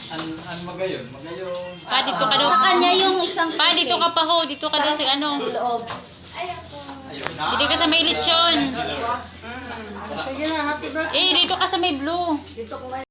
An magayon. Pa, dito ka daw. Sa kanya yung isang Pa, dito ka pa ho. Dito ka daw sa ano. loob. Dito ka sa may lechon. Sige na, happy birthday. Dito ka sa may blue. Dito ko